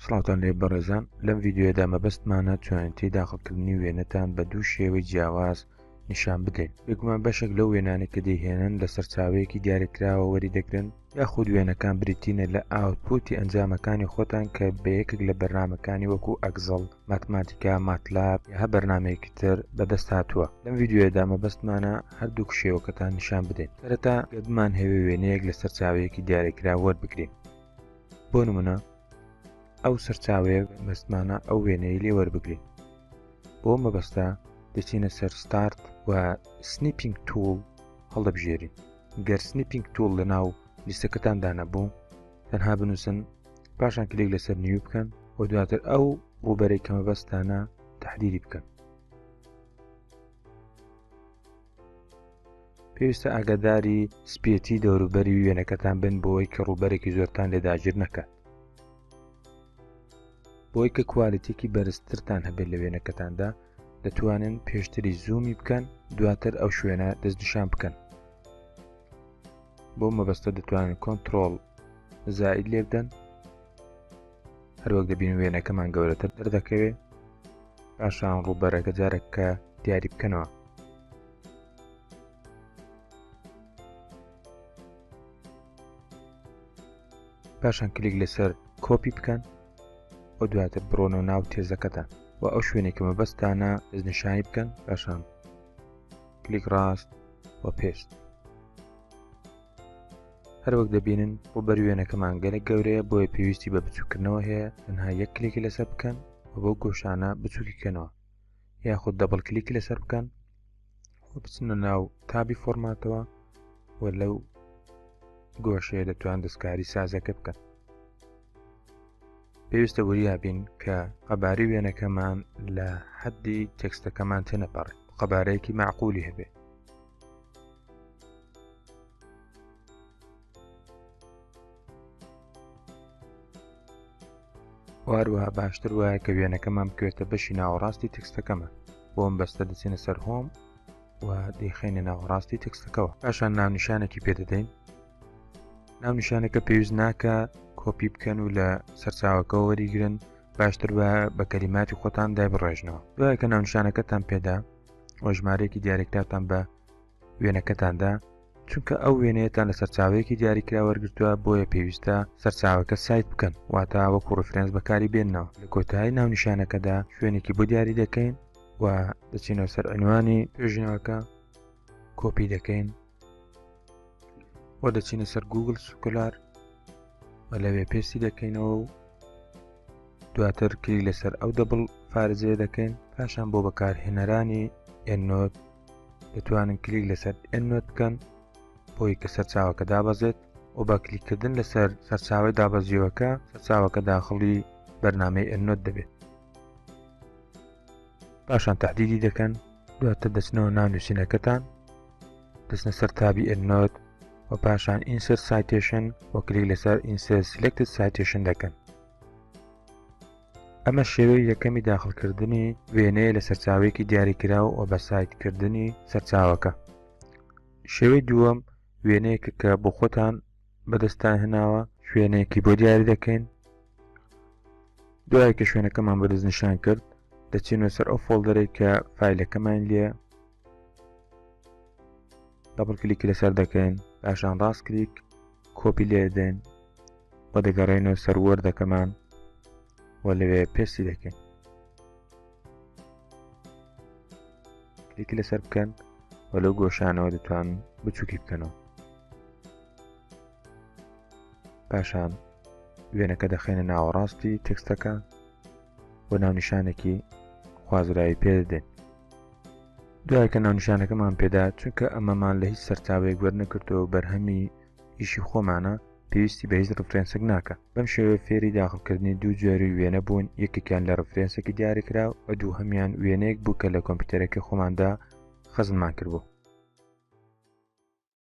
سڵاوتان لێ بەڕێزان، لەم ڤیدیۆدا مەبەستمانە چۆنەتی داخڵکردنی وێنەتان بە دوو شێوەی جیاواز نیشان بدەین. بێگومان بەشێک لەو وێنانە کە دەیهێنن لە سەرچاوەیەکی دیاریکراوە وەریدەگرن، یاخود وێنەکان بریتینە لە ئاوتپوتی ئەنجامەکانی خۆتان کە بە یەکێک لە بەرنامەکانی وەکو ئەگزەڵ، ماتماتیکا، ماتلاب یا هە بەرنامەیەکی تر بەدەست هاتووە. لەم ڤیدیۆدا مەبەستمانە هەردوو شێوەکەتان نیشان بدەین. سەرەتا گەدمان هەوێ وێنەیەک لە سەرچاوەیەکی دیاریکرا وەربگرین. بۆ نمونە ئەو سەرچاوەیە مەبەستمانە ئەو وێنەی لێ وەربگرین. بۆ مەبەستە دەچینە سەر ستارت و سنیپینگ توول هەڵدەبژێرین. گەر سنیپینگ توول لە ناو لیستەکەتاندا نەبوو، تەنها بنووسن، پاشان کلیک لەسەر نیو بکەن و دواتر ئەو ڕووبەرەی کە مەبەستانە تەحدیدی بکەن. پێویستە ئاگاداری سپێتی دەوروبەری وێنەکەتان بن بۆەوەی کە ڕووبەرێکی زۆرتان لێ داگیر نەکات. بۆی کە کوالیتێکی بەرزترتان هەبێت لە وێنەکەتاندا، دەتوانن پێشتری زوومی بکەن، دواتر ئەو شوێنە دەستنیشان بکەن. بۆ مەبەستە دەتوانن کۆنتڕۆڵ زائید لێ بدەن، هەروەک دەبین وێنەکەمان گەورەتر دەردەکەوێت، پاشان ڕووبەرەکە جارێکە دیاری بکەنەوە. پاشان کلیک لەسەر کۆپی بکەن و دواتر بڕۆنەوە ناو تێزەکەتان و ئەو شوێنێکە مەبەستانە دەستنیشانی بکەن، پاشان کلیک ڕاست و پێست. هەروەک دەبینن ڕووبەر وێنەکەمان گەلێک گەورەیە، بۆیە پێویستی بە بچووکردنەوە هەیە، تەنها یەک کلیکی لەسەر بکەن و بەو گۆشانە بچووکیکەنەوە، یاخود دەبڵ کلیکی لەسەر بکەن و بچنە ناو تابی فۆرماتەوە و لەو گۆشەیە دەتوان دەستکاری سازەکە بکەن. پێویستە وریابین کە قەبارەی وێنەکەمان لە حەدی تێکستەکەمان تێنەپەڕێت، قەبارەیەکی معقولی هەبێت. واروها باشتر وایە کە وێنەکەمان بکوێتە بەشی ناوەڕاستی تێکستەکەمە. بۆ ئەم بەستە دەچینە سەر هۆم و دەیخێنە ناوەڕاستی تێکستەکەەوە. پاشان ناونیشانێکی پێدەدەین. ناونیشانەکە پێویست ناکە کۆپی بکەن و لە سەرچاوەکەەوە وەریگرن، باشتر بە کەلیماتی خۆتان دابڕێژنەوە. دوایە کە ناونیشانەکەتان پێدا و ژمارەیەکی دیاریکراتان بە وێنەکەتاندا، چونکە ئەو وێنەیەتان لە سەرچاوەیەکی دیاریکرا وەرگرتووە، بۆیە پێویستە سەرچاوەکە سایت بکەن، واتە وەکو ڕفرێنس بەکاری بێننەوە. لە کۆتایی ناونیشانەکەدا شوێنێکی بۆ دیاری دەکەین و دەچینەوە سەر عنوانی توێژینەوەکە، کۆپی دەکەین و دەچینە سەر گوگل سکولار و لەوێ پێستی دەکەینەوە و دواتر کلیک لەسەر ئەو دەبڵ فارزەیە دەکەین. پاشان بۆ بەکارهێنەرانی ئێندنۆت دەتوانن کلیک لەسەر ئێندنۆت بکەن بۆی کە سەرچاوەکە دابەزێت و بە کلیککردن لەسەر سەرچاوی دابەزیەوەکە سەرچاوەکە داخڵی بەرنامەی ئێندنۆت دەبێت. پاشان تەحدیدی دەکەن، دواتر دەچنەوە ناو نووسینەکەتان، دەچنە سەر تابی ئێندنۆت و پاشان ئینسەرت سایتێشن و کلیک لەسەر ئینسەرت سیلێکتد سایتێشن دەکەن. ئەمە شێوەی یەکەمی داخڵکردنی وێنەیە لە سەرچاوەیەکی دیاریکراوە و بە سایتکردنی سەرچاوەکە. شێوەی دووەم وێنەیەکە کە بۆ خۆتان بەدەستان هێناوە، شوێنەیەکی بۆ دیاری دەکەین. دوایە کە شوێنەکەمان بەدەست نیشان کرد، دەچینەوە سەر ئەو فۆڵدەرێک کە فایلەکەمان لێ، دەبڵ کلیکی لەسەر دەکەین، پاشان ڕاست کلیک کۆپی لێ دەدەین و دەگەڕێنەوە سەر وەردەکەمان و لەوێ پێستی دەکەین، کلیکی لەسەر بکەن و لەو گۆشانەوە دەتوان بچووکی بکەنەوە. پاشان وێنەکە دەخێنە ناوەڕاستی تێکستەکە و ناونیشانێکی خوازراوی پێدەدەین. دوایە کە ناونیشانەکەمان پێدا، چونکە ئەمەمان لە هیچ سەرچاوەیەک وەرنەگرتەوە بەرهەمی ئیشی خۆمانە، پێویستی بە هیچ ڕفرێنسێک ناکە. بەم شێوەیە فێری داخڵکردنی دوو جۆری وێنە بوون، یەکێکیان لە ڕفرێنسێکی دیاریکراوە و دووهەمیان وێنەیەک بوو کە لە کۆمپیوتەرێکی خۆماندا خەزممان کردبوو.